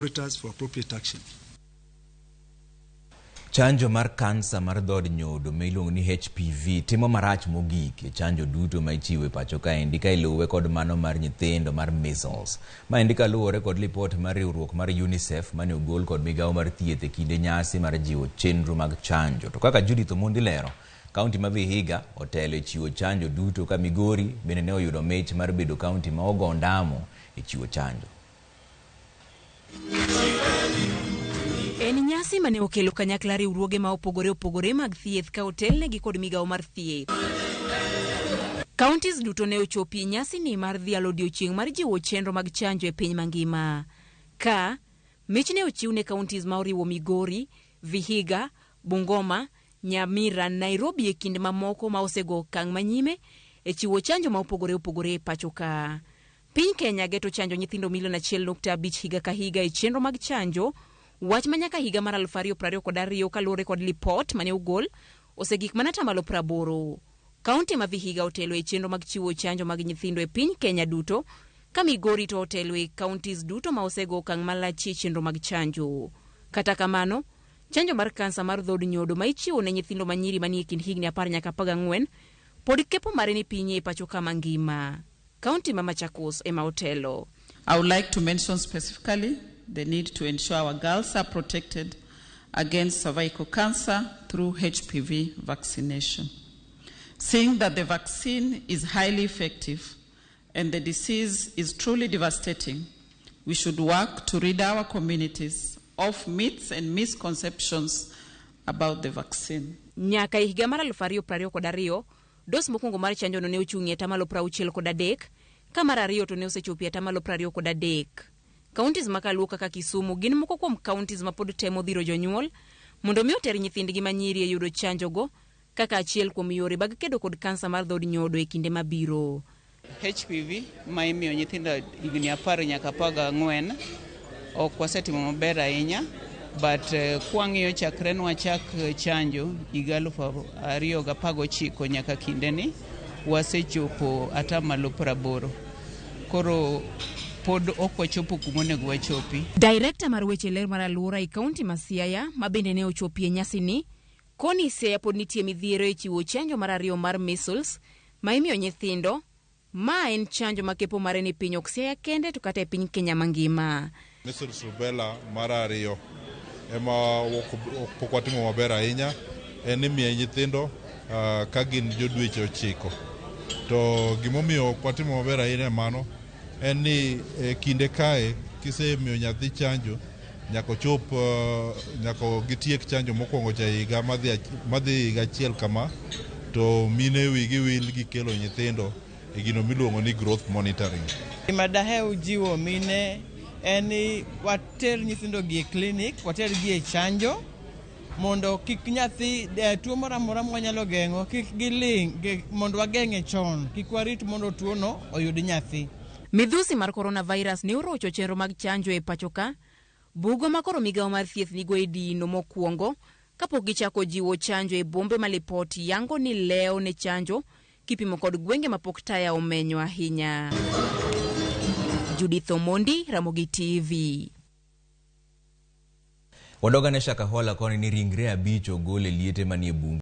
for appropriate action. Chanjo mar kansa mar dhod nyodo miluongo ni HPV timo marach mogik chanjo duto ma ichiwo e pacho kaendi ka iluwe kod mano mar nyithindo mar measles. Ma endi kaluwore kod lipot mar riwruok mar UNICEF mane ogol kod migawo mar thieth e kinde nyasi mar jiwo chenro mag chanjo. To kaka Judith Omondi lero, kaunti ma Vihiga otelo e chiwo chanjo duto ka Migori bende ne oyudo mich mar bedo kaunti ma ogo ondamo e chiwo chanjo. En nyasi mane okelo kanyakla riwruoge ma opogore mag thieth ka otelnegi kod migawo mar thieth. Counties duto ne ochopi nyasi ni mar dhialo odiochieng' mar jiwo chenro mag chanjo e piny mangima. Ka mich ne ochiw ne counties ma oriwo Migori, Vihiga, Bungoma, Nyamira, Nairobi e kinde mamoko ma osego okang' manyime e chiwo chanjo ma opogore e pacho ka. Piny Kenya geto chanjo nyithindo milion 1.5 higa ka higa e chenro mag chanjo. Wach manyaka higa mar 2022 kaluwore kod lipot mane ogol osegik mana tamalo 80. Kaunti ma Vihiga otelo e chenro mag chiwo chanjo mag nyithindo e piny Kenya duto, ka Migori to otelo e counties duto ma osego okang' malach e chenro mag chanjo. Kata kamano, chanjo mar kansa mar dhod nyodo ma ichiwo ne nyithindo manyiri manie kind higni 10 nyaka 14 pod kepo mare ni pinye e pacho ka mangima. Kaunti ma Machakos ema otelo. I would like to mention specifically the need to ensure our girls are protected against cervical cancer through HPV vaccination. Seeing that the vaccine is highly effective and the disease is truly devastating, we should work to rid our communities of myths and misconceptions about the vaccine. Nyaka higa mar 2022, dos mokwongo mar chanjo no ne ochung'ie tamalo 63, ka mar ariyo to ne osechopie tamalo 23. Counties makaluwo kaka Kisumu gin moko kuom counties ma pod temo dhiro jonyuol mondo mi oter nyithindgi manyiri e yudo chanjo go kaka achiel kuom yore mag kedo kod kansa mar dhod nyodo e kinde mabiro. HPV ma imiyo nyithindo higni 10 nyaka 14 ok wasetimo maber ahinya, but kwang'iyo chakre nwachak chanjo higa 2019 nyaka kindeni wasechopo atamalo 80. Koro pod ok wachopo kuma onego wachopi. Director mar weche ler mar alwora e kaunti ma Siaya ma bende ne ochopie nyasi ni koni Siaya pod nitie midhiero e chiwo chanjo mar ariyo mar measles ma imiyo nyithindo. Ma en chanjo ma kepo mare ni piny ok Siaya kende to kata e piny Kenya mangima. Measles rubella mar ariyo ema pok watimo maber ahinya, en imiyo nyithindo ka gin jodweche 9. To gimomiyo ok watimo maber ahinya mano en ni kinde kae kisemiyo nyathi chanjo nyaka gitiek chanjo mokwongo cha higa madhi higa achiel kama, to mine wigi wil gi kelo nyithindo e gino miluongo ni growth monitoring. Madahe jiwo mine eni water nyithindo gi e clinic, water gi e chanjo mondo kik nyathi tuo moro amora mwanyalo geng'o kik giling mondo wageng'e chon, kik warit mondo tuo no oyud nyathi. Midhusi mar coronavirus ne orocho chenro mag chanjo e pacho ka. Bugo ma koro migawo mar thieth nigo e dino mokwongo kapok gichako jiwo chanjo e bombe ma lipoti yango ni leo ne chanjo kipimo kod gwenge mapok taya omenyo ahinya. Judith Omondi, Ramogi TV. Wadoga ne Shakahola koni ni ringre 5 ogol e liete manie bungu.